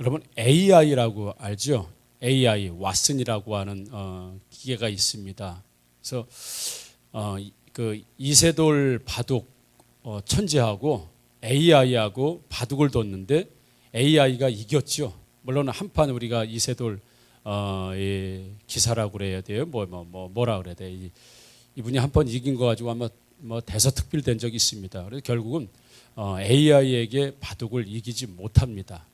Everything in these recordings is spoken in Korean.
여러분 AI라고 알죠? AI 왓슨이라고 하는 기계가 있습니다. 그래서 그 이세돌 바둑 천재하고 AI하고 바둑을 뒀는데 AI가 이겼죠. 물론 한판 우리가 이세돌 기사라고 그래야 돼요. 뭐라 그래야 돼. 이분이 한 번 이긴 거 가지고 아마 대서특필된 적이 있습니다. 그래서 결국은 AI에게 바둑을 이기지 못합니다.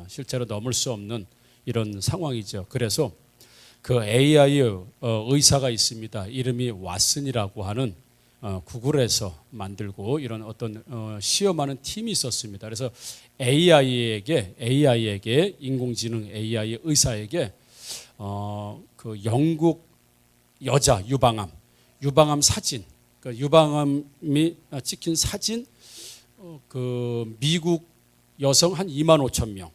실제로 넘을 수 없는 이런 상황이죠. 그래서 그 AI 의사가 있습니다. 이름이 왓슨이라고 하는 구글에서 만들고 이런 어떤 시험하는 팀이 있었습니다. 그래서 AI에게 인공지능 AI 의사에게 그 영국 여자 유방암 사진, 그 유방암이 찍힌 사진, 그 미국 여성 한 2만 5천 명,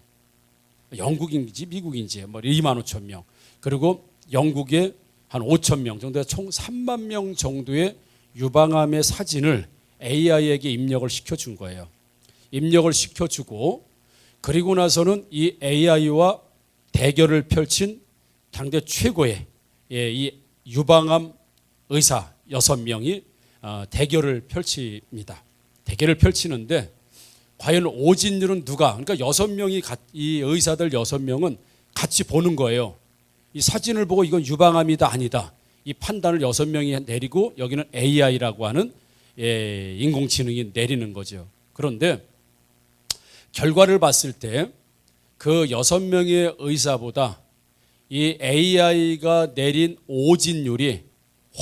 영국인지 미국인지 2만 5천 명, 그리고 영국에 한 5천 명 정도, 총 3만 명 정도의 유방암의 사진을 AI에게 입력을 시켜준 거예요. 입력을 시켜주고 그리고 나서는 이 AI와 대결을 펼친 당대 최고의 이 유방암 의사 6명이 대결을 펼칩니다. 대결을 펼치는데 과연 오진율은 누가? 그러니까 6명이 이 의사들 6명은 같이 보는 거예요. 이 사진을 보고 이건 유방암이다 아니다. 이 판단을 6명이 내리고 여기는 AI라고 하는 인공지능이 내리는 거죠. 그런데 결과를 봤을 때 그 6명의 의사보다 이 AI가 내린 오진율이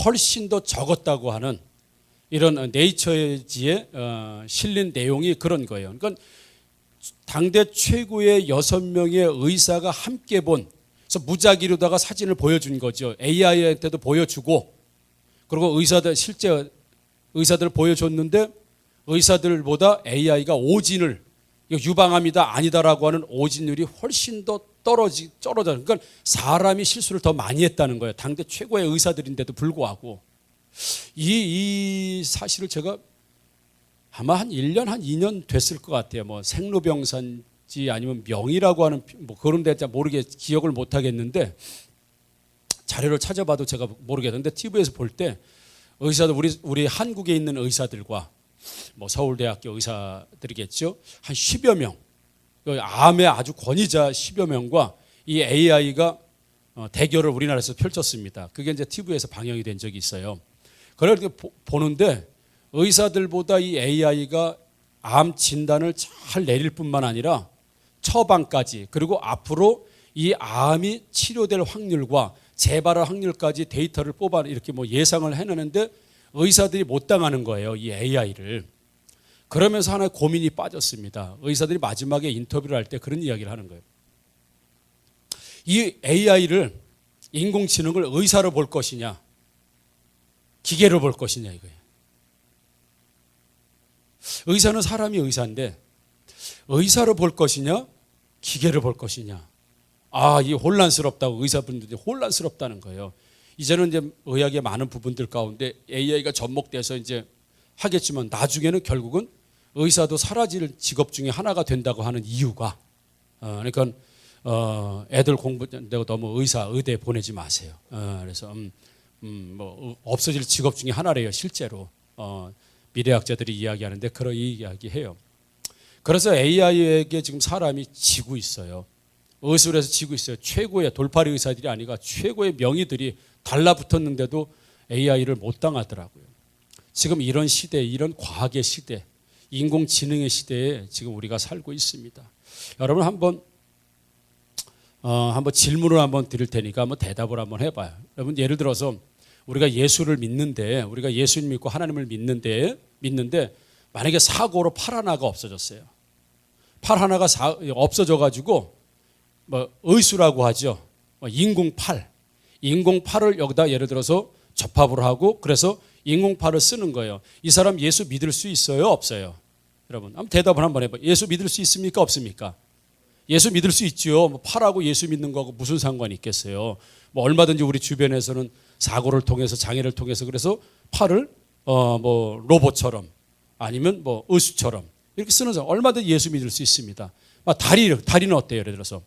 훨씬 더 적었다고 하는 이런 네이처지에 실린 내용이 그런 거예요. 그러니까 당대 최고의 6명의 의사가 함께 본, 그래서 무작위로다가 사진을 보여준 거죠. AI한테도 보여주고, 그리고 실제 의사들 보여줬는데 의사들보다 AI가 오진을 유방암이다 아니다라고 하는 오진율이 훨씬 더 떨어져. 그러니까 사람이 실수를 더 많이 했다는 거예요. 당대 최고의 의사들인데도 불구하고. 이 사실을 제가 아마 한 1년, 한 2년 됐을 것 같아요. 생로병사인지 아니면 명의라고 하는 그런 데 모르게 기억을 못 하겠는데 자료를 찾아봐도 제가 모르겠는데 TV에서 볼 때 의사들, 우리 한국에 있는 의사들과 서울대학교 의사들이겠죠. 한 10여 명, 암의 아주 권위자 10여 명과 이 AI가 대결을 우리나라에서 펼쳤습니다. 그게 이제 TV에서 방영이 된 적이 있어요. 그렇게 보는데 의사들보다 이 AI가 암 진단을 잘 내릴 뿐만 아니라 처방까지, 그리고 앞으로 이 암이 치료될 확률과 재발할 확률까지 데이터를 뽑아 이렇게 예상을 해내는데 의사들이 못 당하는 거예요, 이 AI를. 그러면서 하나의 고민이 빠졌습니다. 의사들이 마지막에 인터뷰를 할 때 그런 이야기를 하는 거예요. 이 AI를, 인공지능을 의사로 볼 것이냐 기계로 볼 것이냐 이거예요. 의사는 사람이 의사인데 의사로 볼 것이냐 기계로 볼 것이냐. 이게 혼란스럽다고, 의사분들이 혼란스럽다는 거예요. 이제는 이제 의학의 많은 부분들 가운데 AI가 접목돼서 이제 하겠지만 나중에는 결국은 의사도 사라질 직업 중에 하나가 된다고 하는 이유가, 그러니까 애들 공부한다고 너무 의대 보내지 마세요. 그래서 없어질 직업 중에 하나래요, 실제로. 미래학자들이 이야기하는데 그런 이야기해요. 그래서 AI에게 지금 사람이 지고 있어요. 의술에서 지고 있어요. 최고의 돌팔이 의사들이 아니라 최고의 명의들이 달라붙었는데도 AI를 못 당하더라고요. 지금 이런 시대, 이런 과학의 시대, 인공지능의 시대에 지금 우리가 살고 있습니다. 여러분 한번 질문을 한번 드릴 테니까 한번 대답을 한번 해봐요. 여러분 예를 들어서 우리가 예수를 믿는데, 우리가 예수님 믿고 하나님을 믿는데 만약에 사고로 팔 하나가 없어졌어요. 팔 하나가 없어져가지고 의수라고 하죠. 인공팔을 여기다 예를 들어서 접합을 하고 그래서 인공팔을 쓰는 거예요. 이 사람 예수 믿을 수 있어요, 없어요? 여러분 한번 대답을 한번 해봐요. 예수 믿을 수 있습니까, 없습니까? 예수 믿을 수 있죠. 팔하고 예수 믿는 거하고 무슨 상관이 있겠어요? 얼마든지 우리 주변에서는 사고를 통해서, 장애를 통해서 그래서 팔을 로봇처럼 아니면 의수처럼 이렇게 쓰는 사람 얼마든지 예수 믿을 수 있습니다. 다리는 어때요? 예를 들어서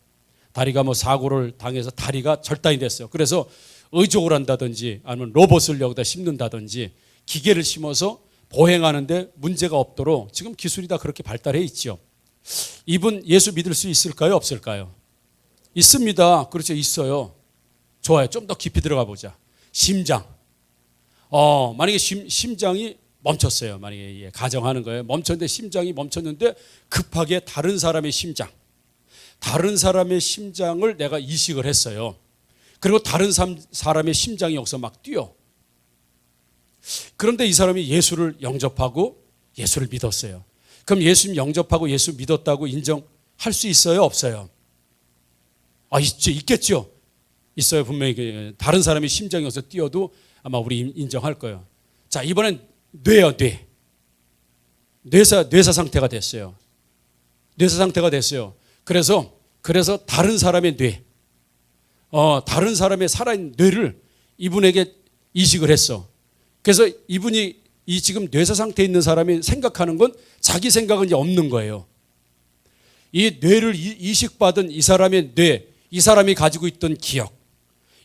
다리가 뭐 사고를 당해서 다리가 절단이 됐어요. 그래서 의족을 한다든지 아니면 로봇을 여기다 심는다든지 기계를 심어서 보행하는데 문제가 없도록 지금 기술이 다 그렇게 발달해 있죠. 이분 예수 믿을 수 있을까요? 없을까요? 있습니다. 그렇죠. 있어요. 좋아요. 좀 더 깊이 들어가 보자. 심장. 만약에 심장이 멈췄어요. 만약에 가정하는 거예요. 멈췄는데 심장이 멈췄는데 급하게 다른 사람의 심장을 내가 이식을 했어요. 그리고 다른 사람의 심장이 여기서 막 뛰어. 그런데 이 사람이 예수를 영접하고 예수를 믿었어요. 그럼 예수님 영접하고 예수 믿었다고 인정할 수 있어요? 없어요? 있겠죠. 있어요. 분명히 다른 사람의 심장이 여기서 뛰어도 아마 우리 인정할 거예요. 자, 이번엔 뇌예요. 뇌사 상태가 됐어요. 뇌사 상태가 됐어요. 그래서 다른 사람의 다른 사람의 살아있는 뇌를 이분에게 이식을 했어. 그래서 이분이 이 지금 뇌사 상태에 있는 사람이 생각하는 건 자기 생각은 이제 없는 거예요. 이 뇌를 이식받은 이 사람의 뇌, 이 사람이 가지고 있던 기억,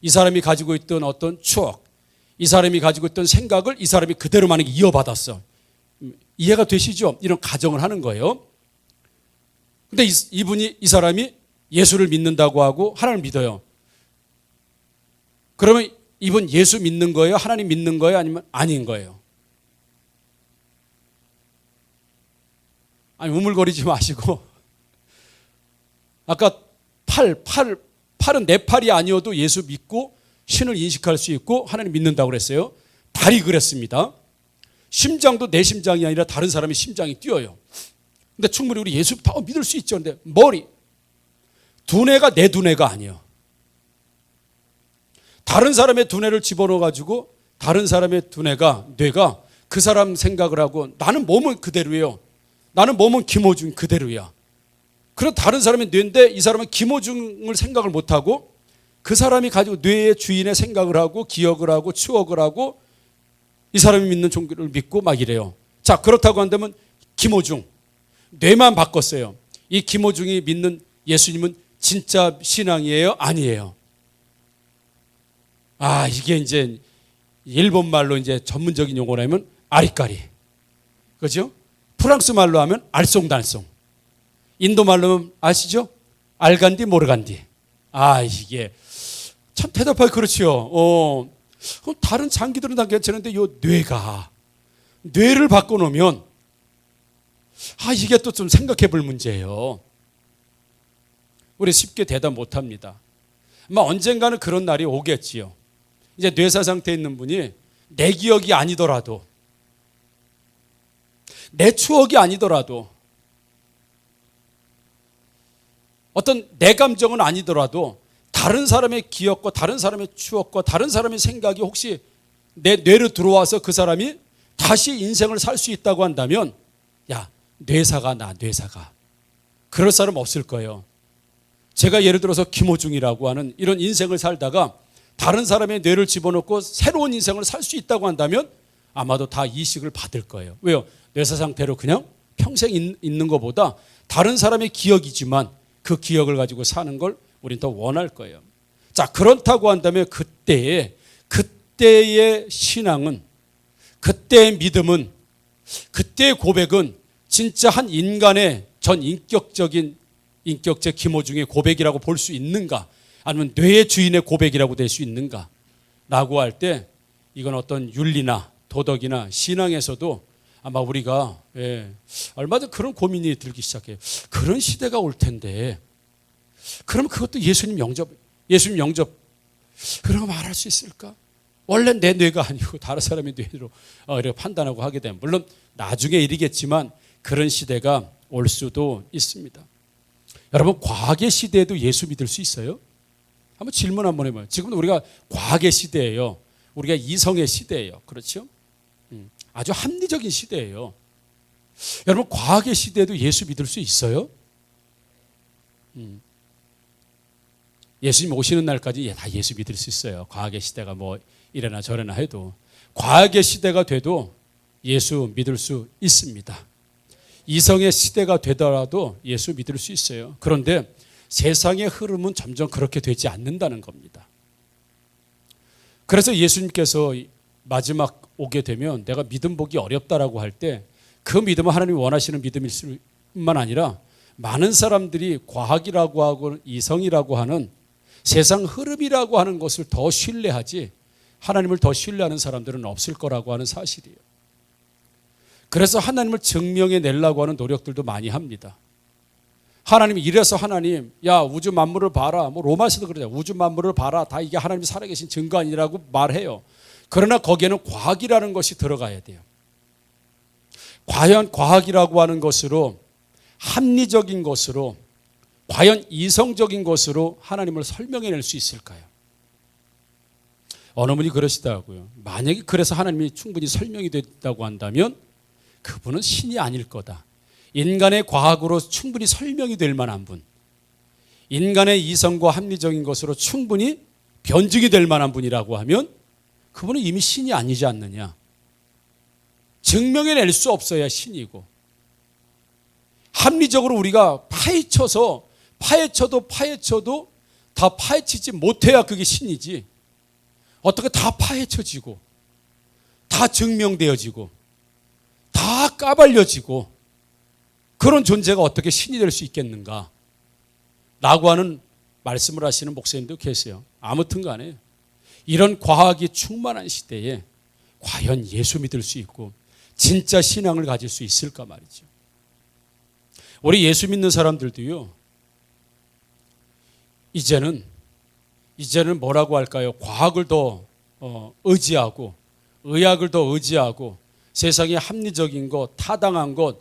이 사람이 가지고 있던 어떤 추억, 이 사람이 가지고 있던 생각을 이 사람이 그대로 만약에 이어받았어. 이해가 되시죠? 이런 가정을 하는 거예요. 근데 이 사람이 예수를 믿는다고 하고 하나님을 믿어요. 그러면 이분 예수 믿는 거예요? 하나님 믿는 거예요? 아니면 아닌 거예요? 아니, 우물거리지 마시고. 아까 팔은 내 팔이 아니어도 예수 믿고 신을 인식할 수 있고 하나님 믿는다고 그랬어요. 다리 그랬습니다. 심장도 내 심장이 아니라 다른 사람의 심장이 뛰어요. 근데 충분히 우리 예수 믿을 수 있죠. 근데 머리, 두뇌가 내 두뇌가 아니에요. 다른 사람의 두뇌를 집어넣어가지고 다른 사람의 뇌가 그 사람 생각을 하고 나는 몸은 그대로예요. 나는 몸은 김호중 그대로야. 그런 다른 사람의 뇌인데 이 사람은 김호중을 생각을 못하고 그 사람이 가지고 뇌의 주인의 생각을 하고 기억을 하고 추억을 하고 이 사람이 믿는 종교를 믿고 막 이래요. 자, 그렇다고 한다면 김호중 뇌만 바꿨어요. 이 김호중이 믿는 예수님은 진짜 신앙이에요? 아니에요? 이게 이제 일본 말로 이제 전문적인 용어로 하면 아리까리. 그죠? 프랑스 말로 하면 알쏭달쏭. 인도 말로 하면 아시죠? 알간디 모르간디. 이게 참 대답하기 그렇지요. 다른 장기들은 다 괜찮은데 요 뇌를 바꿔놓으면 이게 또 좀 생각해 볼 문제예요. 우리 쉽게 대답 못합니다. 아마 언젠가는 그런 날이 오겠지요. 이제 뇌사 상태에 있는 분이 내 기억이 아니더라도 내 추억이 아니더라도 어떤 내 감정은 아니더라도 다른 사람의 기억과 다른 사람의 추억과 다른 사람의 생각이 혹시 내 뇌로 들어와서 그 사람이 다시 인생을 살 수 있다고 한다면 뇌사가 그럴 사람 없을 거예요. 제가 예를 들어서 김호중이라고 하는 이런 인생을 살다가 다른 사람의 뇌를 집어넣고 새로운 인생을 살 수 있다고 한다면 아마도 다 이식을 받을 거예요. 왜요? 뇌사 상태로 그냥 평생 있는 것보다 다른 사람의 기억이지만 그 기억을 가지고 사는 걸 우리는 더 원할 거예요. 자, 그렇다고 한다면 그때의 신앙은, 그때의 믿음은, 그때의 고백은 진짜 한 인간의 전 인격적 김호중의 고백이라고 볼 수 있는가? 아니면 뇌의 주인의 고백이라고 될 수 있는가? 라고 할 때 이건 어떤 윤리나 도덕이나 신앙에서도 아마 우리가 얼마 전 그런 고민이 들기 시작해요. 그런 시대가 올 텐데 그럼 그것도 예수님 영접 그런 거 말할 수 있을까? 원래 내 뇌가 아니고 다른 사람의 뇌로 이렇게 판단하고 하게 되면 물론 나중에 일이겠지만 그런 시대가 올 수도 있습니다. 여러분, 과학의 시대에도 예수 믿을 수 있어요? 한번 질문 한번 해봐요. 지금 우리가 과학의 시대예요. 우리가 이성의 시대예요. 그렇죠? 아주 합리적인 시대예요. 여러분, 과학의 시대에도 예수 믿을 수 있어요? 예수님 오시는 날까지 다 예수 믿을 수 있어요. 과학의 시대가 뭐 이래나 저래나 해도 과학의 시대가 돼도 예수 믿을 수 있습니다. 이성의 시대가 되더라도 예수 믿을 수 있어요. 그런데 세상의 흐름은 점점 그렇게 되지 않는다는 겁니다. 그래서 예수님께서 마지막 오게 되면 내가 믿음 보기 어렵다라고 할 때 그 믿음은 하나님이 원하시는 믿음일 뿐만 아니라 많은 사람들이 과학이라고 하고 이성이라고 하는 세상 흐름이라고 하는 것을 더 신뢰하지 하나님을 더 신뢰하는 사람들은 없을 거라고 하는 사실이에요. 그래서 하나님을 증명해 내려고 하는 노력들도 많이 합니다. 하나님이 이래서 하나님, 야 우주 만물을 봐라. 뭐 로마서도 그러잖아요. 우주 만물을 봐라. 다 이게 하나님이 살아계신 증거 아니라고 말해요. 그러나 거기에는 과학이라는 것이 들어가야 돼요. 과연 과학이라고 하는 것으로, 합리적인 것으로, 과연 이성적인 것으로 하나님을 설명해낼 수 있을까요? 어느 분이 그러시더라고요. 만약에 그래서 하나님이 충분히 설명이 됐다고 한다면 그분은 신이 아닐 거다. 인간의 과학으로 충분히 설명이 될 만한 분, 인간의 이성과 합리적인 것으로 충분히 변증이 될 만한 분이라고 하면 그분은 이미 신이 아니지 않느냐. 증명해낼 수 없어야 신이고, 합리적으로 우리가 파헤쳐도 다 파헤치지 못해야 그게 신이지. 어떻게 다 파헤쳐지고 다 증명되어지고 다 까발려지고 그런 존재가 어떻게 신이 될 수 있겠는가 라고 하는 말씀을 하시는 목사님도 계세요. 아무튼 간에 이런 과학이 충만한 시대에 과연 예수 믿을 수 있고 진짜 신앙을 가질 수 있을까 말이죠. 우리 예수 믿는 사람들도요, 이제는 뭐라고 할까요? 과학을 더 의지하고 의학을 더 의지하고 세상의 합리적인 것, 타당한 것,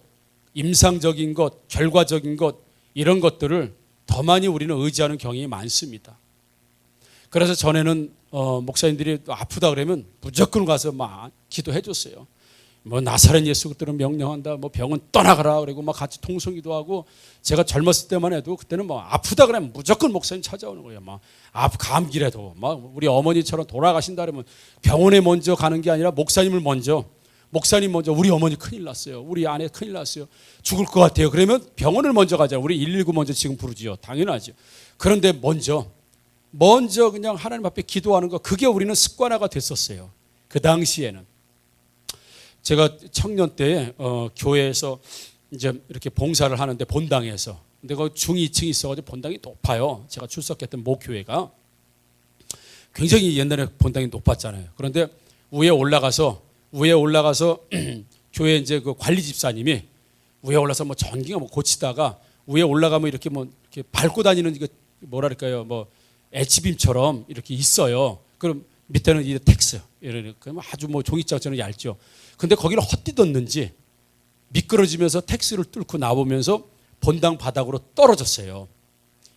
임상적인 것, 결과적인 것, 이런 것들을 더 많이 우리는 의지하는 경향이 많습니다. 그래서 전에는 목사님들이 아프다 그러면 무조건 가서 막 기도해 줬어요. 뭐 나사렛 예수 그때는 명령한다, 뭐 병은 떠나가라 그리고 막 같이 통성기도 하고. 제가 젊었을 때만 해도 그때는 뭐 아프다 그러면 무조건 목사님 찾아오는 거예요. 막 감기라도 막 우리 어머니처럼 돌아가신다 그러면 병원에 먼저 가는 게 아니라 목사님 먼저 우리 어머니 큰일 났어요. 우리 아내 큰일 났어요. 죽을 것 같아요. 그러면 병원을 먼저 가자. 우리 119 먼저 지금 부르지요. 당연하죠. 그런데 먼저 그냥 하나님 앞에 기도하는 거, 그게 우리는 습관화가 됐었어요. 그 당시에는. 제가 청년 때 교회에서 이제 이렇게 봉사를 하는데 본당에서, 근데 그 중2층이 있어가지고 본당이 높아요. 제가 출석했던 모교회가 굉장히 옛날에 본당이 높았잖아요. 그런데 위에 올라가서 교회 이제 그 관리 집사님이 위에 올라서 뭐 전기가 뭐 고치다가 위에 올라가면 이렇게 뭐 이렇게 밟고 다니는 이거 뭐랄까요, 뭐 H빔처럼 이렇게 있어요. 그럼 밑에는 이제 텍스, 그러면 아주 뭐 종이장처럼 얇죠. 근데 거기를 헛디뎠는지 미끄러지면서 텍스를 뚫고 나오면서 본당 바닥으로 떨어졌어요.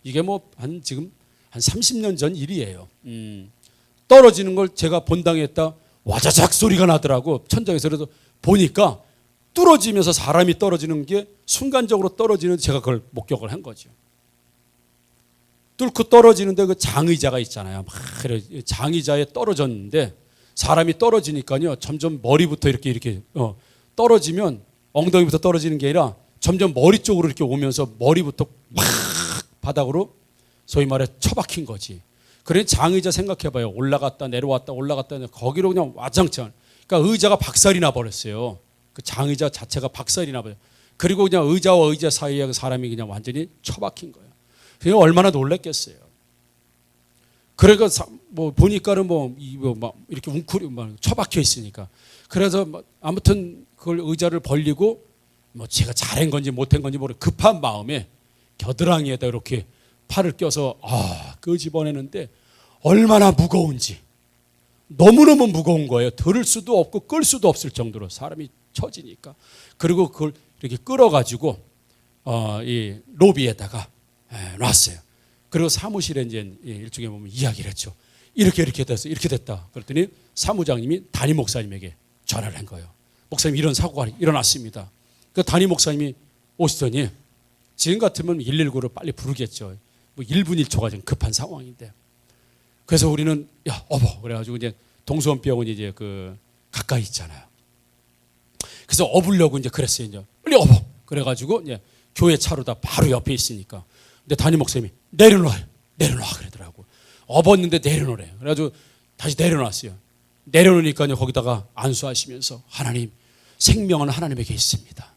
이게 뭐 지금 한 30년 전 일이에요. 떨어지는 걸 제가 본당에 있다 와자작 소리가 나더라고. 천장에서. 그래서 보니까 뚫어지면서 사람이 떨어지는 게 순간적으로 떨어지는, 제가 그걸 목격을 한 거죠. 뚫고 떨어지는데 그 장의자가 있잖아요. 막 장의자에 떨어졌는데 사람이 떨어지니까요, 점점 머리부터 이렇게 떨어지면 엉덩이부터 떨어지는 게 아니라 점점 머리 쪽으로 이렇게 오면서 머리부터 막 바닥으로 소위 말해 처박힌 거지. 그래 장의자 생각해봐요. 올라갔다 내려왔다 거기로 그냥 와장창. 그러니까 의자가 박살이 나버렸어요. 그 장의자 자체가 박살이 나버려. 그리고 그냥 의자와 의자 사이에 그 사람이 그냥 완전히 처박힌 거예요. 그게 얼마나 놀랐겠어요. 그러니까 뭐 보니까는 막 이렇게 웅크리고 막 처박혀 있으니까. 그래서 아무튼 그걸 의자를 벌리고 뭐 제가 잘한 건지 못한 건지 모르고 급한 마음에 겨드랑이에다 이렇게 팔을 껴서 끄집어내는데 얼마나 무거운지, 너무너무 무거운 거예요. 들을 수도 없고 끌 수도 없을 정도로 사람이 처지니까. 그리고 그걸 이렇게 끌어가지고 이 로비에다가 놨어요. 그리고 사무실에 이제 일종의 보면 이야기를 했죠. 이렇게 됐어, 이렇게 됐다. 그랬더니 사무장님이 담임 목사님에게 전화를 한 거예요. 목사님, 이런 사고가 일어났습니다. 그 담임 목사님이 오시더니 지금 같으면 119를 빨리 부르겠죠. 뭐 1분 1초가 좀 급한 상황인데. 그래서 우리는 그래가지고 이제 동수원병원이 이제 그 가까이 있잖아요. 그래서 업으려고 이제 그랬어요. 이제 빨리 업어. 그래가지고 이제 교회 차로다 바로 옆에 있으니까. 근데 담임 목사님이 내려놔 그러더라고. 업었는데 내려놓으래. 그래가지고 다시 내려놨어요. 내려놓으니까요 거기다가 안수하시면서 하나님, 생명은 하나님에게 있습니다.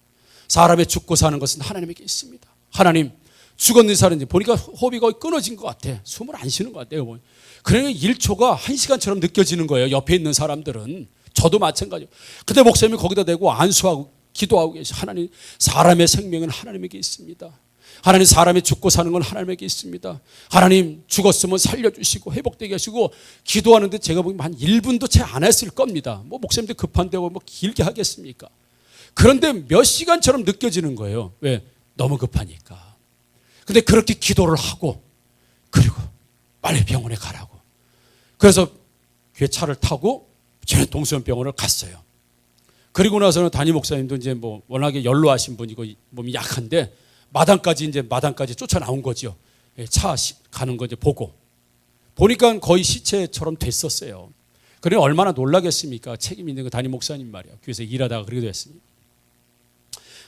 사람의 죽고 사는 것은 하나님에게 있습니다. 하나님, 죽었는 사람인지 보니까 호흡이 거의 끊어진 것 같아. 숨을 안 쉬는 것 같아요. 그러니까 1초가 1시간처럼 느껴지는 거예요. 옆에 있는 사람들은. 저도 마찬가지예요. 근데 목사님이 거기다 대고 안수하고 기도하고 계셔. 하나님, 사람의 생명은 하나님에게 있습니다. 하나님, 사람이 죽고 사는 건 하나님에게 있습니다. 하나님, 죽었으면 살려주시고 회복되게 하시고. 기도하는데 제가 보기엔 한 1분도 채 안 했을 겁니다. 뭐 목사님들 급한데 뭐 길게 하겠습니까? 그런데 몇 시간처럼 느껴지는 거예요. 왜? 너무 급하니까. 근데 그렇게 기도를 하고 그리고 빨리 병원에 가라고. 그래서 교회 차를 타고 저는 동수연병원을 갔어요. 그리고 나서는 담임 목사님도 이제 뭐 워낙에 연로하신 분이고 몸이 약한데 마당까지 쫓아 나온 거죠. 차 가는 거 이제 보니까 거의 시체처럼 됐었어요. 그래 얼마나 놀라겠습니까? 책임 있는 거 담임 목사님 말이야. 교회에서 일하다가 그렇게 됐으니.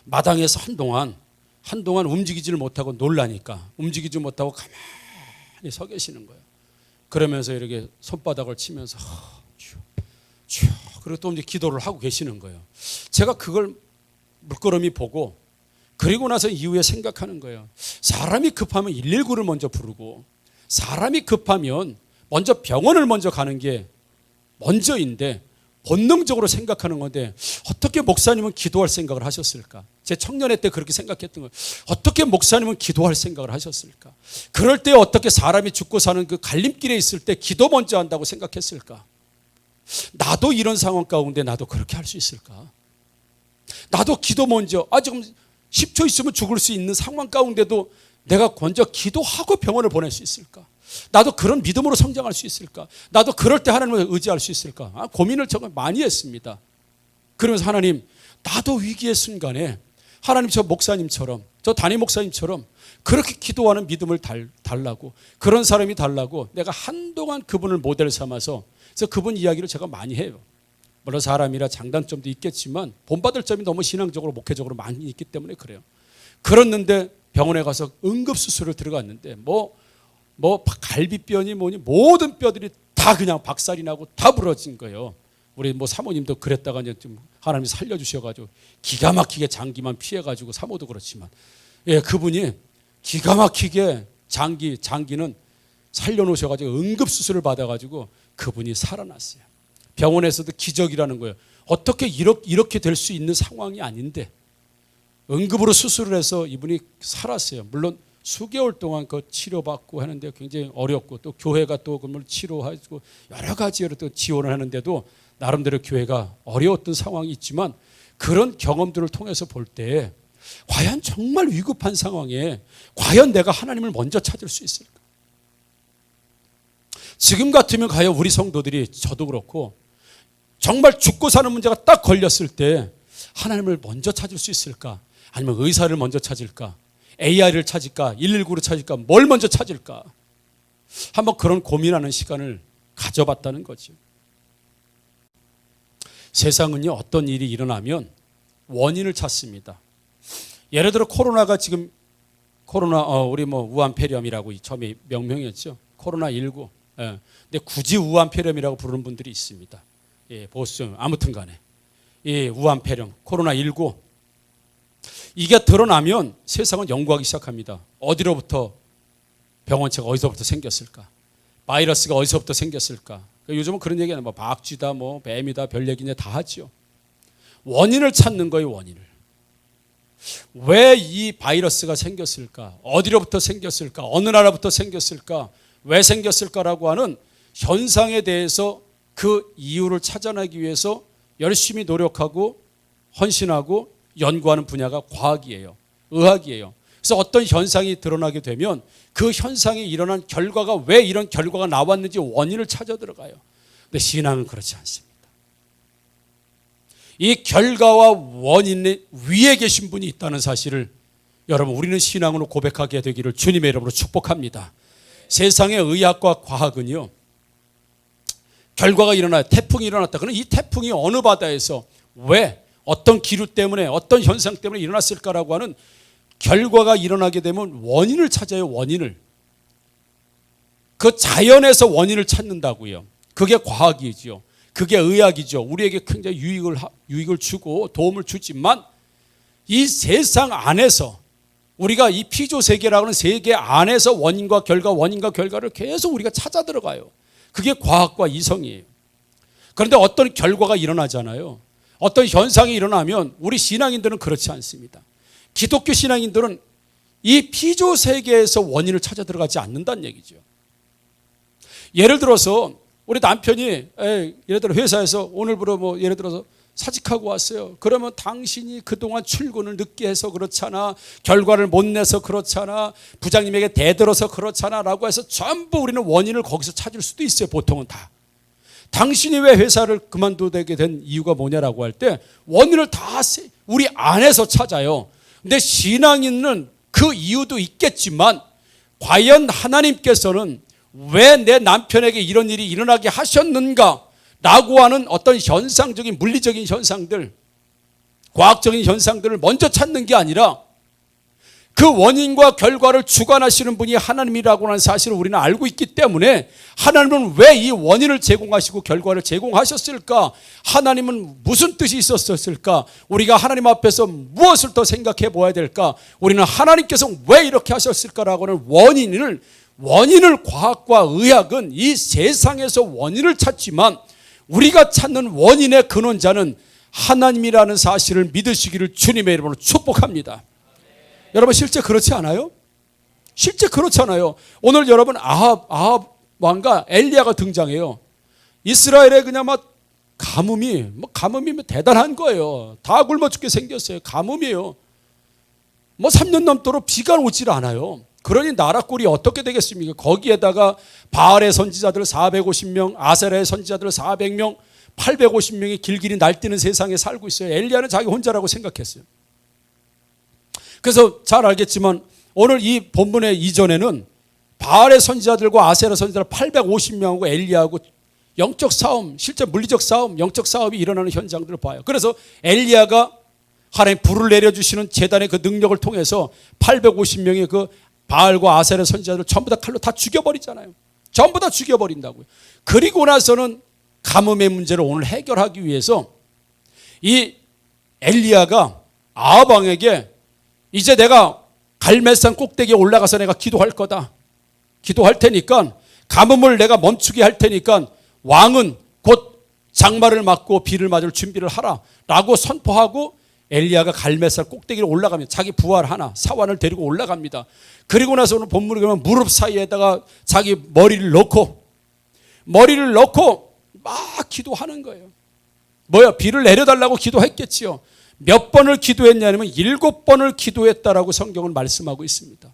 마당에서 한동안 움직이지를 못하고 놀라니까 움직이지 못하고 가만히 서 계시는 거예요. 그러면서 이렇게 손바닥을 치면서 그리고 또 이제 기도를 하고 계시는 거예요. 제가 그걸 물끄러미 보고 그리고 나서 이후에 생각하는 거예요. 사람이 급하면 119를 먼저 부르고 사람이 급하면 먼저 병원을 먼저 가는 게 먼저인데 본능적으로 생각하는 건데 어떻게 목사님은 기도할 생각을 하셨을까? 제 청년회 때 그렇게 생각했던 거예요. 어떻게 목사님은 기도할 생각을 하셨을까? 그럴 때 어떻게 사람이 죽고 사는 그 갈림길에 있을 때 기도 먼저 한다고 생각했을까? 나도 이런 상황 가운데 나도 그렇게 할 수 있을까? 나도 기도 먼저 지금 10초 있으면 죽을 수 있는 상황 가운데도 내가 먼저 기도하고 병원을 보낼 수 있을까? 나도 그런 믿음으로 성장할 수 있을까? 나도 그럴 때 하나님을 의지할 수 있을까? 고민을 정말 많이 했습니다. 그러면서 하나님, 나도 위기의 순간에 하나님 저 목사님처럼 저 담임 목사님처럼 그렇게 기도하는 믿음을 달라고, 그런 사람이 달라고 내가 한동안 그분을 모델 삼아서 그래서 그분 이야기를 제가 많이 해요. 물론 사람이라 장단점도 있겠지만 본받을 점이 너무 신앙적으로 목회적으로 많이 있기 때문에 그래요. 그랬는데 병원에 가서 응급수술을 들어갔는데 뭐 갈비뼈니 뭐니 모든 뼈들이 다 그냥 박살이 나고 다 부러진 거예요. 우리 뭐 사모님도 그랬다가 이제 좀 하나님이 살려주셔가지고 기가 막히게 장기만 피해가지고 사모도 그렇지만 그분이 기가 막히게 장기는 살려놓으셔가지고 응급수술을 받아가지고 그분이 살아났어요. 병원에서도 기적이라는 거예요. 어떻게 이렇게 될 수 있는 상황이 아닌데 응급으로 수술을 해서 이분이 살았어요. 물론 수개월 동안 그 치료받고 하는데 굉장히 어렵고 또 교회가 또 그걸 치료하고 여러 가지로 또 지원을 하는데도 나름대로 교회가 어려웠던 상황이 있지만 그런 경험들을 통해서 볼 때 과연 정말 위급한 상황에 과연 내가 하나님을 먼저 찾을 수 있을까? 지금 같으면 과연 우리 성도들이 저도 그렇고 정말 죽고 사는 문제가 딱 걸렸을 때 하나님을 먼저 찾을 수 있을까? 아니면 의사를 먼저 찾을까? AI를 찾을까? 119를 찾을까? 뭘 먼저 찾을까? 한번 그런 고민하는 시간을 가져봤다는 거죠. 세상은요, 어떤 일이 일어나면 원인을 찾습니다. 예를 들어 코로나가 지금 우리 우한폐렴이라고 처음에 명명했죠. 코로나19. 근데 굳이 우한폐렴이라고 부르는 분들이 있습니다. 보수적 아무튼 간에 우한폐렴, 코로나19 이게 드러나면 세상은 연구하기 시작합니다. 어디로부터 병원체가 어디서부터 생겼을까? 바이러스가 어디서부터 생겼을까? 요즘은 그런 얘기는 박쥐다, 뱀이다, 별 얘기냐 다 하죠. 원인을 찾는 거예요, 원인을. 왜 이 바이러스가 생겼을까? 어디로부터 생겼을까? 어느 나라부터 생겼을까? 왜 생겼을까라고 하는 현상에 대해서 그 이유를 찾아내기 위해서 열심히 노력하고 헌신하고 연구하는 분야가 과학이에요. 의학이에요. 그래서 어떤 현상이 드러나게 되면 그 현상이 일어난 결과가 왜 이런 결과가 나왔는지 원인을 찾아 들어가요. 근데 신앙은 그렇지 않습니다. 이 결과와 원인 위에 계신 분이 있다는 사실을 여러분 우리는 신앙으로 고백하게 되기를 주님의 이름으로 축복합니다. 세상의 의학과 과학은요, 결과가 일어나요. 태풍이 일어났다. 그럼 이 태풍이 어느 바다에서 왜 어떤 기류 때문에 어떤 현상 때문에 일어났을까라고 하는 결과가 일어나게 되면 원인을 찾아요. 원인을. 그 자연에서 원인을 찾는다고요. 그게 과학이죠. 그게 의학이죠. 우리에게 굉장히 유익을 주고 도움을 주지만 이 세상 안에서 우리가 이 피조 세계라고 하는 세계 안에서 원인과 결과를 계속 우리가 찾아 들어가요. 그게 과학과 이성이에요. 그런데 어떤 결과가 일어나잖아요. 어떤 현상이 일어나면 우리 신앙인들은 그렇지 않습니다. 기독교 신앙인들은 이 피조 세계에서 원인을 찾아 들어가지 않는다는 얘기죠. 예를 들어서 우리 남편이 예를 들어 회사에서 오늘부로 뭐 예를 들어서 사직하고 왔어요. 그러면 당신이 그동안 출근을 늦게 해서 그렇잖아. 결과를 못 내서 그렇잖아. 부장님에게 대들어서 그렇잖아. 라고 해서 전부 우리는 원인을 거기서 찾을 수도 있어요. 보통은 다. 당신이 왜 회사를 그만두게 된 이유가 뭐냐라고 할 때 원인을 다 우리 안에서 찾아요. 근데 신앙인은 그 이유도 있겠지만 과연 하나님께서는 왜 내 남편에게 이런 일이 일어나게 하셨는가? 라고 하는 어떤 현상적인 물리적인 현상들, 과학적인 현상들을 먼저 찾는 게 아니라 그 원인과 결과를 주관하시는 분이 하나님이라고 하는 사실을 우리는 알고 있기 때문에 하나님은 왜 이 원인을 제공하시고 결과를 제공하셨을까? 하나님은 무슨 뜻이 있었을까? 우리가 하나님 앞에서 무엇을 더 생각해 보아야 될까? 우리는 하나님께서 왜 이렇게 하셨을까라고 하는 원인을 과학과 의학은 이 세상에서 원인을 찾지만 우리가 찾는 원인의 근원자는 하나님이라는 사실을 믿으시기를 주님의 이름으로 축복합니다. 여러분 실제 그렇지 않아요? 실제 그렇지 않아요? 오늘 여러분 아합 왕과 엘리야가 등장해요. 이스라엘에 그냥 막 가뭄이 대단한 거예요. 다 굶어 죽게 생겼어요. 가뭄이에요. 3년 넘도록 비가 오질 않아요. 그러니 나라 꼴이 어떻게 되겠습니까? 거기에다가 바알의 선지자들 450명, 아세라의 선지자들 400명, 850명이 길길이 날뛰는 세상에 살고 있어요. 엘리야는 자기 혼자라고 생각했어요. 그래서 잘 알겠지만 오늘 이 본문의 이전에는 바알의 선지자들과 아세라 선지자들 850명하고 엘리야하고 영적 싸움, 실제 물리적 싸움, 영적 싸움이 일어나는 현장들을 봐요. 그래서 엘리야가 하나님 불을 내려주시는 제단의 그 능력을 통해서 850명의 그 바알과 아세라 선지자들을 전부 다 칼로 다 죽여버리잖아요. 전부 다 죽여버린다고요. 그리고 나서는 가뭄의 문제를 오늘 해결하기 위해서 이 엘리야가 아합 왕에게 이제 내가 갈멜산 꼭대기에 올라가서 내가 기도할 거다. 기도할 테니까 가뭄을 내가 멈추게 할 테니까 왕은 곧 장마를 맞고 비를 맞을 준비를 하라 라고 선포하고 엘리야가 갈멜산 꼭대기로 올라가면 자기 부하 하나 사환을 데리고 올라갑니다. 그리고 나서는 본문에 보면 무릎 사이에다가 자기 머리를 넣고 막 기도하는 거예요. 비를 내려달라고 기도했겠지요. 몇 번을 기도했냐면 7번을 기도했다라고 성경은 말씀하고 있습니다.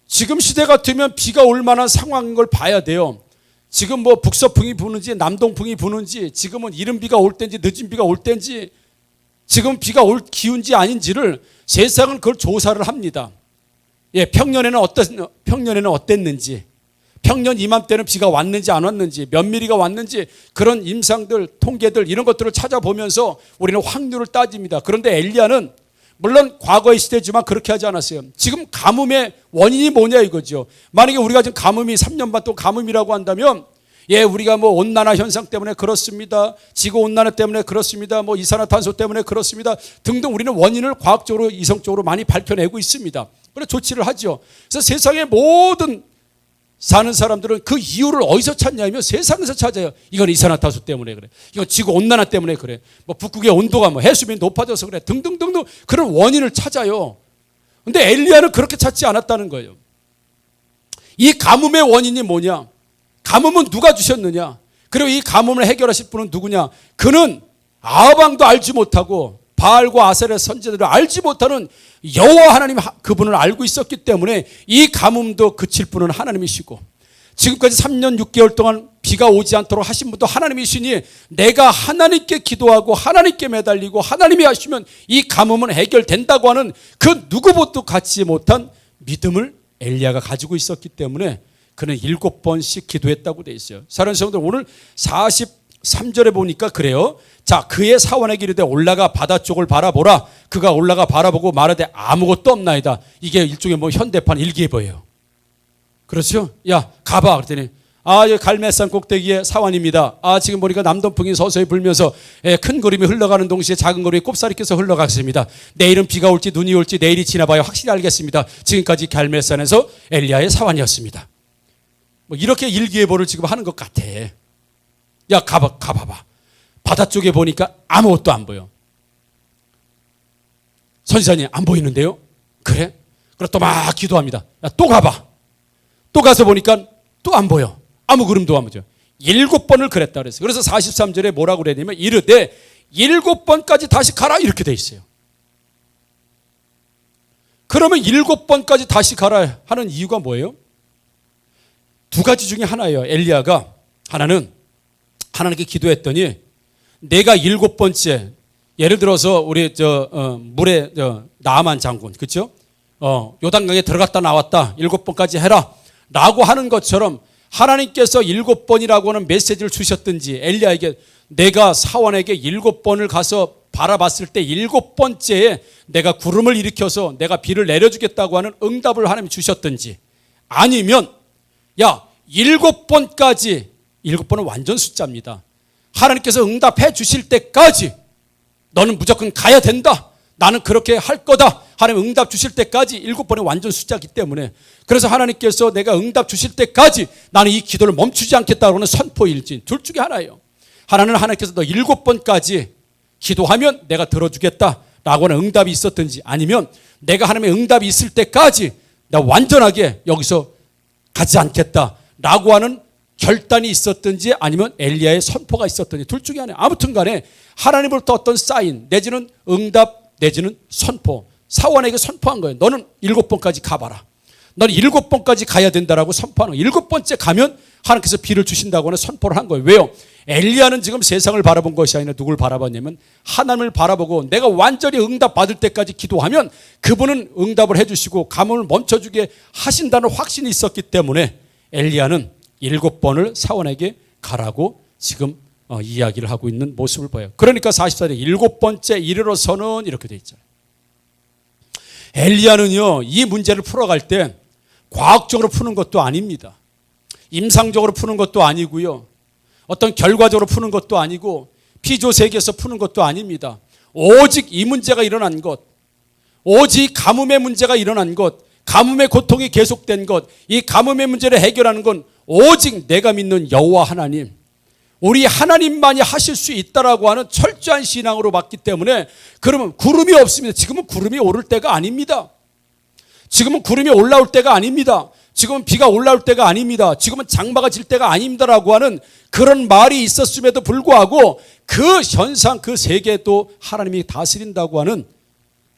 지금 시대 같으면 비가 올 만한 상황인 걸 봐야 돼요. 지금 북서풍이 부는지 남동풍이 부는지 지금은 이른 비가 올 때인지 늦은 비가 올 때인지 지금 비가 올 기운지 아닌지를 세상은 그걸 조사를 합니다. 평년에는 어땠는지, 평년 이맘때는 비가 왔는지 안 왔는지, 몇 미리가 왔는지 그런 임상들, 통계들 이런 것들을 찾아보면서 우리는 확률을 따집니다. 그런데 엘리야는 물론 과거의 시대지만 그렇게 하지 않았어요. 지금 가뭄의 원인이 뭐냐 이거죠. 만약에 우리가 지금 가뭄이 3년 반 동안 가뭄이라고 한다면 우리가 온난화 현상 때문에 그렇습니다. 지구온난화 때문에 그렇습니다. 이산화탄소 때문에 그렇습니다. 등등 우리는 원인을 과학적으로 이성적으로 많이 밝혀내고 있습니다. 그래서 조치를 하죠. 그래서 세상의 모든 사는 사람들은 그 이유를 어디서 찾냐면 세상에서 찾아요. 이건 이산화탄소 때문에 그래. 이건 지구온난화 때문에 그래. 북극의 온도가 해수면이 높아져서 그래. 등등등등 그런 원인을 찾아요. 그런데 엘리야는 그렇게 찾지 않았다는 거예요. 이 가뭄의 원인이 뭐냐? 가뭄은 누가 주셨느냐? 그리고 이 가뭄을 해결하실 분은 누구냐? 그는 아합 왕도 알지 못하고 바알과 아세라 선지자들을 알지 못하는 여호와 하나님 그분을 알고 있었기 때문에 이 가뭄도 그칠 분은 하나님이시고 지금까지 3년 6개월 동안 비가 오지 않도록 하신 분도 하나님이시니 내가 하나님께 기도하고 하나님께 매달리고 하나님이 하시면 이 가뭄은 해결된다고 하는 그 누구보다도 갖지 못한 믿음을 엘리야가 가지고 있었기 때문에 그는 7번씩 기도했다고 되어 있어요. 사랑하는 성도들, 오늘 3절에 보니까 그래요. 자, 그의 사원에게 이르되 올라가 바다 쪽을 바라보라. 그가 올라가 바라보고 말하되 아무것도 없나이다. 이게 일종의 뭐 현대판 일기예보예요. 그렇죠? 야, 가봐. 그랬더니 여기 갈매산 꼭대기에 사원입니다. 지금 보니까 남동풍이 서서히 불면서 큰 구름이 흘러가는 동시에 작은 구름이 꼽사리 껴서 흘러가겠습니다. 내일은 비가 올지 눈이 올지 내일이 지나봐야 확실히 알겠습니다. 지금까지 갈매산에서 엘리야의 사원이었습니다. 뭐 이렇게 일기예보를 지금 하는 것 같아. 야, 가봐봐. 바다 쪽에 보니까 아무것도 안 보여. 선지자님, 안 보이는데요? 그래? 그럼 또 막 기도합니다. 야, 또 가봐. 또 가서 보니까 또 안 보여. 아무 구름도 안 보여. 7번을 그랬다 그랬어요. 그래서 43절에 뭐라고 그랬냐면 이르되 7번까지 다시 가라 이렇게 돼 있어요. 그러면 7번까지 다시 가라 하는 이유가 뭐예요? 두 가지 중에 하나예요. 엘리야가 하나는 하나님께 기도했더니 내가 7번째, 예를 들어서 우리 물에 나아만 장군, 그렇죠? 요단강에 들어갔다 나왔다 7번까지 해라 라고 하는 것처럼 하나님께서 7번이라고 하는 메시지를 주셨든지 엘리야에게 내가 사원에게 7번을 가서 바라봤을 때 7번째에 내가 구름을 일으켜서 내가 비를 내려주겠다고 하는 응답을 하나님이 주셨든지, 아니면 야 7번까지, 7번은 완전 숫자입니다. 하나님께서 응답해 주실 때까지 너는 무조건 가야 된다. 나는 그렇게 할 거다. 하나님 응답 주실 때까지 7번의 완전 숫자이기 때문에, 그래서 하나님께서 내가 응답 주실 때까지 나는 이 기도를 멈추지 않겠다고 하는 선포일진, 둘 중에 하나예요. 하나는 하나님께서 너 7번까지 기도하면 내가 들어주겠다라고 하는 응답이 있었든지, 아니면 내가 하나님의 응답이 있을 때까지 나 완전하게 여기서 가지 않겠다라고 하는 결단이 있었든지, 아니면 엘리야의 선포가 있었든지, 둘 중에 하나예요. 아무튼 간에 하나님으로부터 어떤 사인 내지는 응답 내지는 선포, 사원에게 선포한 거예요. 너는 7번까지 가봐라. 너는 7번까지 가야 된다라고 선포하는 거예요. 7번째 가면 하나님께서 비를 주신다고 하는 선포를 한 거예요. 왜요? 엘리야는 지금 세상을 바라본 것이 아니라 누굴 바라봤냐면 하나님을 바라보고 내가 완전히 응답 받을 때까지 기도하면 그분은 응답을 해주시고 가뭄을 멈춰주게 하신다는 확신이 있었기 때문에 엘리야는 7번을 사원에게 가라고 지금 이야기를 하고 있는 모습을 보여요. 그러니까 44절에 7번째 이르러서는 이렇게 돼 있잖아요. 엘리야는요, 이 문제를 풀어갈 때 과학적으로 푸는 것도 아닙니다. 임상적으로 푸는 것도 아니고요, 어떤 결과적으로 푸는 것도 아니고 피조세계에서 푸는 것도 아닙니다. 오직 이 문제가 일어난 것, 오직 가뭄의 문제가 일어난 것, 가뭄의 고통이 계속된 것, 이 가뭄의 문제를 해결하는 건 오직 내가 믿는 여호와 하나님, 우리 하나님만이 하실 수 있다라고 하는 철저한 신앙으로 봤기 때문에, 그러면 구름이 없습니다. 지금은 구름이 오를 때가 아닙니다. 지금은 구름이 올라올 때가 아닙니다. 지금은 비가 올라올 때가 아닙니다. 지금은 장마가 질 때가 아닙니다라고 하는 그런 말이 있었음에도 불구하고 그 현상, 그 세계도 하나님이 다스린다고 하는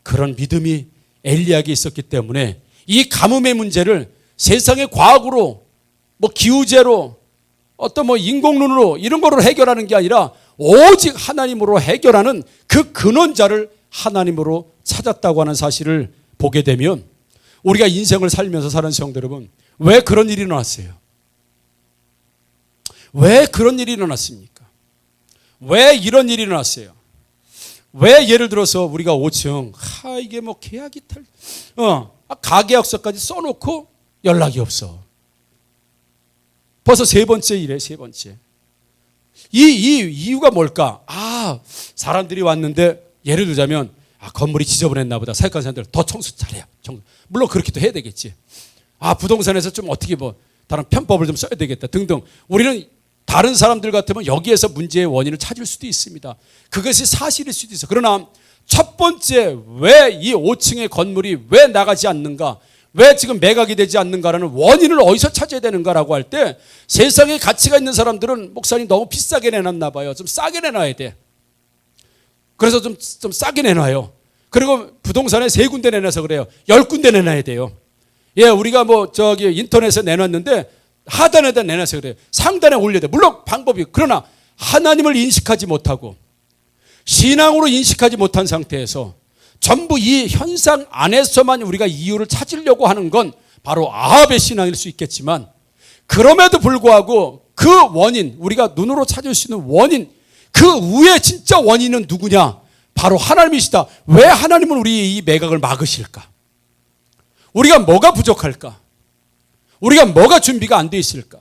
그런 믿음이 엘리야에게 있었기 때문에 이 가뭄의 문제를 세상의 과학으로, 뭐 기후제로, 어떤 뭐 인공눈으로 이런 거로 해결하는 게 아니라 오직 하나님으로 해결하는 그 근원자를 하나님으로 찾았다고 하는 사실을 보게 되면, 우리가 인생을 살면서 사는 성도 여러분, 왜 그런 일이 일어났어요? 왜 그런 일이 일어났습니까? 왜 이런 일이 일어났어요? 왜 예를 들어서 우리가 5층 이게 뭐 계약이 가계약서까지 써놓고 연락이 없어. 벌써 세 번째 일에 세 번째. 이 이유가 뭘까? 사람들이 왔는데 예를 들자면 건물이 지저분했나 보다. 사역하는 사람들 더 청소 잘해요. 물론 그렇게도 해야 되겠지. 부동산에서 좀 어떻게 뭐 다른 편법을 좀 써야 되겠다 등등. 우리는 다른 사람들 같으면 여기에서 문제의 원인을 찾을 수도 있습니다. 그것이 사실일 수도 있어. 그러나 첫 번째, 왜 이 5층의 건물이 왜 나가지 않는가, 왜 지금 매각이 되지 않는가라는 원인을 어디서 찾아야 되는가라고 할 때, 세상에 가치가 있는 사람들은 목사님 너무 비싸게 내놨나 봐요. 좀 싸게 내놔야 돼. 그래서 좀 싸게 내놔요. 그리고 부동산에 3군데 내놔서 그래요. 10군데 내놔야 돼요. 우리가 뭐 인터넷에 내놨는데 하단에다 내놔서 그래요. 상단에 올려야 돼. 물론 방법이, 그러나 하나님을 인식하지 못하고 신앙으로 인식하지 못한 상태에서 전부 이 현상 안에서만 우리가 이유를 찾으려고 하는 건 바로 아합의 신앙일 수 있겠지만, 그럼에도 불구하고 그 원인, 우리가 눈으로 찾을 수 있는 원인, 그 위에 진짜 원인은 누구냐? 바로 하나님이시다. 왜 하나님은 우리의 이 매각을 막으실까? 우리가 뭐가 부족할까? 우리가 뭐가 준비가 안 돼 있을까?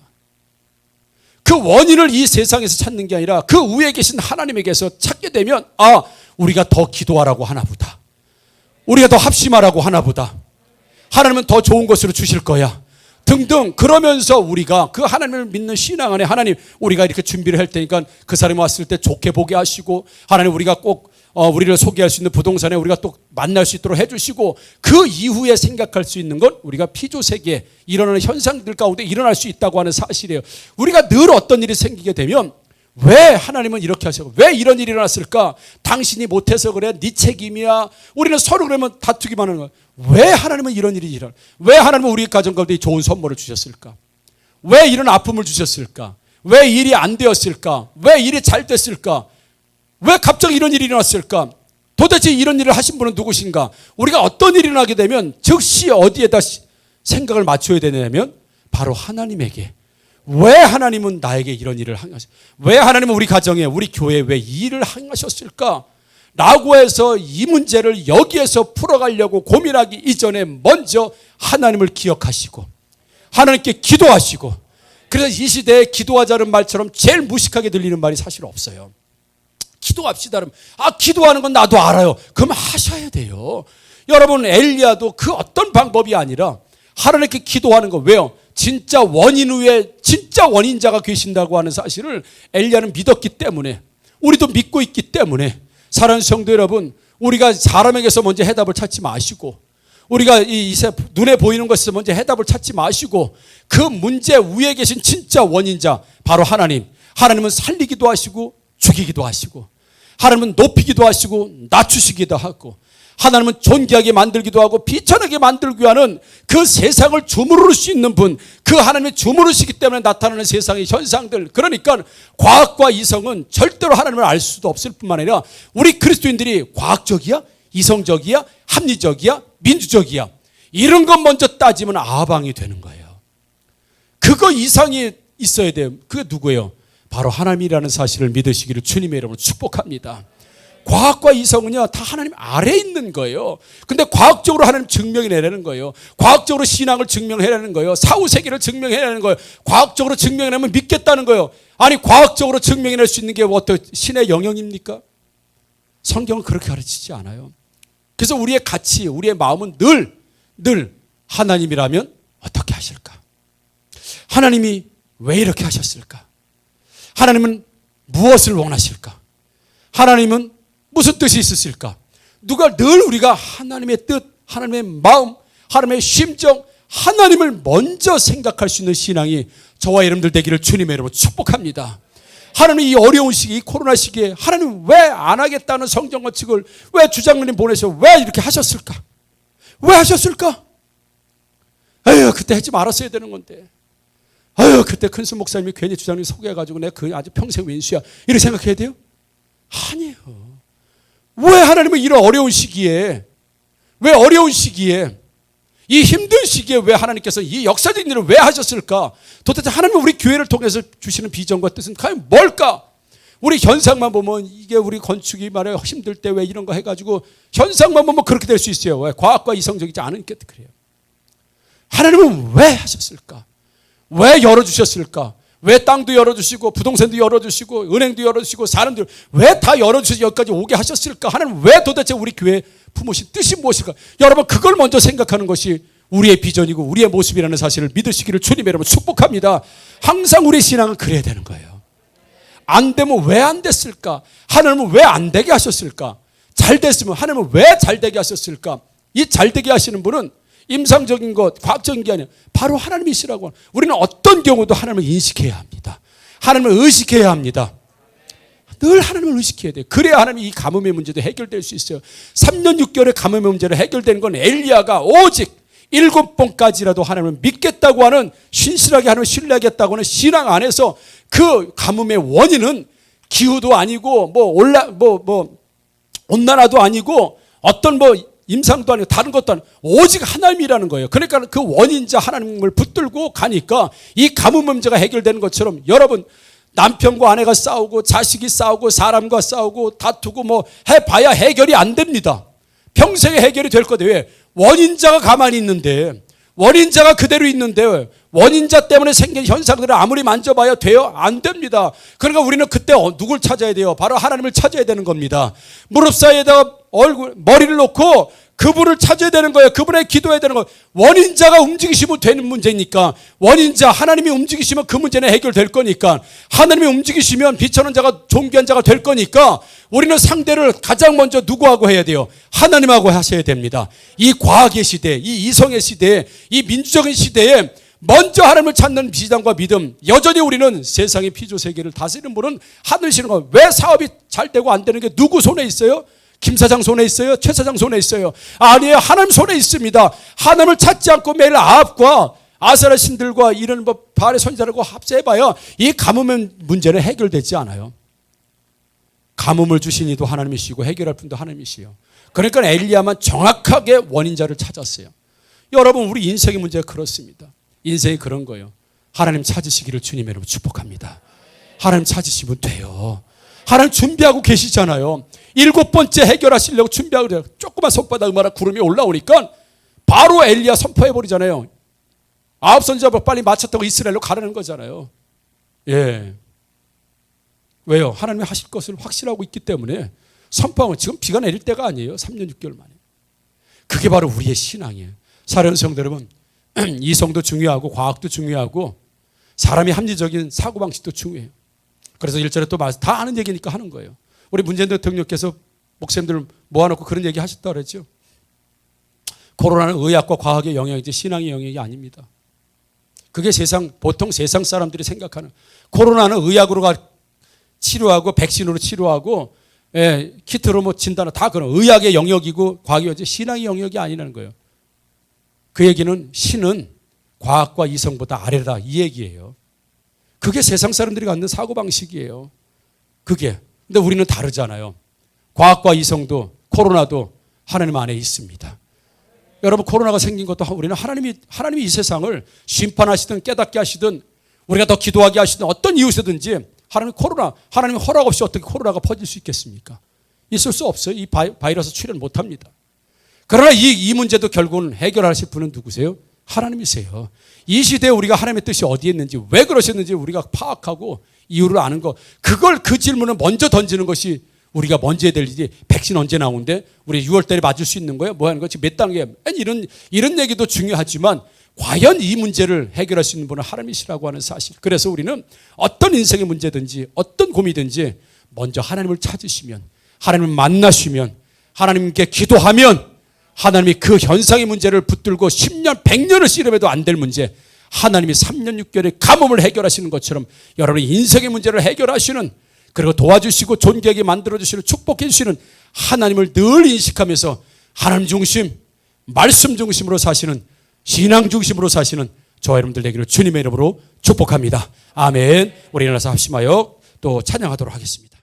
그 원인을 이 세상에서 찾는 게 아니라 그 위에 계신 하나님에게서 찾게 되면, 아, 우리가 더 기도하라고 하나 보다. 우리가 더 합심하라고 하나 보다. 하나님은 더 좋은 것으로 주실 거야. 등등. 그러면서 우리가 그 하나님을 믿는 신앙 안에 하나님, 우리가 이렇게 준비를 할 테니까 그 사람이 왔을 때 좋게 보게 하시고, 하나님 우리가 꼭 우리를 소개할 수 있는 부동산에 우리가 또 만날 수 있도록 해주시고, 그 이후에 생각할 수 있는 건 우리가 피조세계에 일어나는 현상들 가운데 일어날 수 있다고 하는 사실이에요. 우리가 늘 어떤 일이 생기게 되면 왜 하나님은 이렇게 하시고 왜 이런 일이 일어났을까? 당신이 못해서 그래, 네 책임이야. 우리는 서로 그러면 다투기만 하는 거야. 왜 하나님은 이런 일이 일어나? 왜 하나님은 우리 가정 가운데 좋은 선물을 주셨을까? 왜 이런 아픔을 주셨을까? 왜 일이 안 되었을까? 왜 일이 잘 됐을까? 왜 갑자기 이런 일이 일어났을까? 도대체 이런 일을 하신 분은 누구신가? 우리가 어떤 일이 일어나게 되면 즉시 어디에다 생각을 맞춰야 되냐면 바로 하나님에게. 왜 하나님은 나에게 이런 일을 행하셨을까? 왜 하나님은 우리 가정에, 우리 교회에 왜 이 일을 행하셨을까? 라고 해서 이 문제를 여기에서 풀어가려고 고민하기 이전에 먼저 하나님을 기억하시고 하나님께 기도하시고, 그래서 이 시대에 기도하자는 말처럼 제일 무식하게 들리는 말이 사실 없어요. 기도합시다. 아, 기도하는 건 나도 알아요. 그럼 하셔야 돼요. 여러분, 엘리야도 그 어떤 방법이 아니라 하나님께 기도하는 거. 왜요? 진짜 원인 위에 진짜 원인자가 계신다고 하는 사실을 엘리야는 믿었기 때문에, 우리도 믿고 있기 때문에, 사랑하는 성도 여러분, 우리가 사람에게서 먼저 해답을 찾지 마시고, 우리가 눈에 보이는 것에서 먼저 해답을 찾지 마시고, 그 문제 위에 계신 진짜 원인자 바로 하나님. 하나님은 살리기도 하시고 죽이기도 하시고, 하나님은 높이기도 하시고 낮추시기도 하고, 하나님은 존귀하게 만들기도 하고 비천하게 만들기 하는 그 세상을 주무를 수 있는 분, 그 하나님이 주무르시기 때문에 나타나는 세상의 현상들. 그러니까 과학과 이성은 절대로 하나님을 알 수도 없을 뿐만 아니라 우리 그리스도인들이 과학적이야? 이성적이야? 합리적이야? 민주적이야? 이런 것 먼저 따지면 아방이 되는 거예요. 그거 이상이 있어야 돼요. 그게 누구예요? 바로 하나님이라는 사실을 믿으시기를 주님의 이름으로 축복합니다. 과학과 이성은요, 다 하나님 아래에 있는 거예요. 근데 과학적으로 하나님 증명해내라는 거예요. 과학적으로 신앙을 증명해내는 거예요. 사후세계를 증명해내는 거예요. 과학적으로 증명해내면 믿겠다는 거예요. 아니, 과학적으로 증명해낼 수 있는 게 어떤 신의 영역입니까? 성경은 그렇게 가르치지 않아요. 그래서 우리의 가치, 우리의 마음은 늘 하나님이라면 어떻게 하실까? 하나님이 왜 이렇게 하셨을까? 하나님은 무엇을 원하실까? 하나님은 무슨 뜻이 있으실까? 누가 늘 우리가 하나님의 뜻, 하나님의 마음, 하나님의 심정, 하나님을 먼저 생각할 수 있는 신앙이 저와 여러분들 되기를 주님의 이름으로 축복합니다. 하나님이 이 어려운 시기, 이 코로나 시기에 하나님 왜 안 하겠다는 성경 원칙을 왜 주장님 보내셔 왜 이렇게 하셨을까? 왜 하셨을까? 에휴, 그때 하지 말았어야 되는 건데. 아유, 그때 큰수 목사님이 괜히 주장님 소개해가지고 내가 그 아주 평생 왼수야, 이렇게 생각해야 돼요? 아니에요. 왜 하나님은 이런 어려운 시기에, 왜 어려운 시기에, 이 힘든 시기에 왜 하나님께서 이 역사적인 일을 왜 하셨을까? 도대체 하나님은 우리 교회를 통해서 주시는 비전과 뜻은 과연 뭘까? 우리 현상만 보면 이게 우리 건축이 말해 힘들 때 왜 이런 거 해가지고 현상만 보면 그렇게 될 수 있어요. 왜? 과학과 이성적이지 않으니까 그래요. 하나님은 왜 하셨을까? 왜 열어주셨을까? 왜 땅도 열어주시고 부동산도 열어주시고 은행도 열어주시고 사람들 왜 다 열어주셔서 여기까지 오게 하셨을까? 하나님 왜 도대체 우리 교회 품으신 뜻이 무엇일까? 여러분, 그걸 먼저 생각하는 것이 우리의 비전이고 우리의 모습이라는 사실을 믿으시기를 주님의 이름으로 축복합니다. 항상 우리 신앙은 그래야 되는 거예요. 안 되면 왜 안 됐을까? 하나님은 왜 안 되게 하셨을까? 잘 됐으면 하나님은 왜 잘 되게 하셨을까? 이 잘 되게 하시는 분은 임상적인 것, 과학적인 게 아니라 바로 하나님이시라고. 우리는 어떤 경우도 하나님을 인식해야 합니다. 하나님을 의식해야 합니다. 늘 하나님을 의식해야 돼요. 그래야 하나님이 이 가뭄의 문제도 해결될 수 있어요. 3년 6개월의 가뭄의 문제를 해결되는 건 엘리야가 오직 7번까지라도 하나님을 믿겠다고 하는, 신실하게 하나님을 신뢰하겠다고 하는 신앙 안에서 그 가뭄의 원인은 기후도 아니고 온난화도 아니고 어떤 임상도 아니고 다른 것도 아니고 오직 하나님이라는 거예요. 그러니까 그 원인자 하나님을 붙들고 가니까 이 가뭄 문제가 해결되는 것처럼 여러분 남편과 아내가 싸우고 자식이 싸우고 사람과 싸우고 다투고 뭐 해봐야 해결이 안 됩니다. 평생에 해결이 될 거다. 왜? 원인자가 가만히 있는데, 원인자가 그대로 있는데 원인자 때문에 생긴 현상들을 아무리 만져봐야 돼요? 안 됩니다. 그러니까 우리는 그때 누굴 찾아야 돼요? 바로 하나님을 찾아야 되는 겁니다. 무릎 사이에다가 머리를 놓고 그분을 찾아야 되는 거예요. 그분에 기도해야 되는 거예요. 원인자가 움직이시면 되는 문제니까, 원인자 하나님이 움직이시면 그 문제는 해결될 거니까, 하나님이 움직이시면 비천한 자가 존귀한 자가 될 거니까 우리는 상대를 가장 먼저 누구하고 해야 돼요? 하나님하고 하셔야 됩니다. 이 과학의 시대, 이 이성의 시대에, 이 민주적인 시대에 먼저 하나님을 찾는 비전과 믿음. 여전히 우리는 세상의 피조세계를 다스리는 분은 하늘이시는 거예요. 왜 사업이 잘 되고 안 되는 게 누구 손에 있어요? 김 사장 손에 있어요? 최 사장 손에 있어요? 아니에요. 하나님 손에 있습니다. 하나님을 찾지 않고 매일 아합과 아사라 신들과 이런 바알의 선지자들과 합세해봐야 이 가뭄의 문제는 해결되지 않아요. 가뭄을 주신 이도 하나님이시고 해결할 분도 하나님이시요. 그러니까 엘리야만 정확하게 원인자를 찾았어요. 여러분, 우리 인생의 문제가 그렇습니다. 인생이 그런 거예요. 하나님 찾으시기를 주님 여러분 축복합니다. 하나님 찾으시면 돼요. 하나님 준비하고 계시잖아요. 7번째 해결하시려고 준비하고 그래요. 조그만 손바닥 얼마나 구름이 올라오니까 바로 엘리야 선포해버리잖아요. 아합 선지자 빨리 마쳤다고 이스라엘로 가라는 거잖아요. 예. 왜요? 하나님이 하실 것을 확실하고 있기 때문에 선포하고, 지금 비가 내릴 때가 아니에요. 3년 6개월 만에. 그게 바로 우리의 신앙이에요. 사랑하는 성도 여러분, 이성도 중요하고 과학도 중요하고 사람이 합리적인 사고방식도 중요해요. 그래서 1절에 또 다 아는 얘기니까 하는 거예요. 우리 문재인 대통령께서 목사님들 모아놓고 그런 얘기 하셨다 그랬죠. 코로나는 의학과 과학의 영역이지 신앙의 영역이 아닙니다. 그게 보통 세상 사람들이 생각하는, 코로나는 의학으로 치료하고 백신으로 치료하고 키트로 뭐 진단을 다 그런 의학의 영역이고 과학이 신앙의 영역이 아니라는 거예요. 그 얘기는 신은 과학과 이성보다 아래다 이 얘기예요. 그게 세상 사람들이 갖는 사고방식이에요. 그게. 근데 우리는 다르잖아요. 과학과 이성도 코로나도 하나님 안에 있습니다. 여러분, 코로나가 생긴 것도 우리는 하나님이 이 세상을 심판하시든 깨닫게 하시든 우리가 더 기도하게 하시든 어떤 이유에서든지 하나님 허락 없이 어떻게 코로나가 퍼질 수 있겠습니까? 있을 수 없어요. 이 바이러스 출현 못합니다. 그러나 이 문제도 결국은 해결하실 분은 누구세요? 하나님이세요. 이 시대에 우리가 하나님의 뜻이 어디에 있는지, 왜 그러셨는지 우리가 파악하고 이유를 아는 거, 그 질문을 먼저 던지는 것이 우리가 먼저 해야 될 일이, 백신 언제 나오는데 우리 6월 달에 맞을 수 있는 거예요? 뭐 하는 거지? 몇 단계? 이런 얘기도 중요하지만 과연 이 문제를 해결할 수 있는 분은 하나님이시라고 하는 사실. 그래서 우리는 어떤 인생의 문제든지 어떤 고민이든지 먼저 하나님을 찾으시면, 하나님을 만나시면, 하나님께 기도하면 하나님이 그 현상의 문제를 붙들고 10년, 100년을 씨름해도 안 될 문제, 하나님이 3년 6개월의 가뭄을 해결하시는 것처럼 여러분의 인생의 문제를 해결하시는, 그리고 도와주시고 존귀하게 만들어주시는, 축복해 주시는 하나님을 늘 인식하면서 하나님 중심, 말씀 중심으로 사시는, 신앙 중심으로 사시는 저와 여러분들 되기를 주님의 이름으로 축복합니다. 아멘. 우리 일어나서 합심하여 또 찬양하도록 하겠습니다.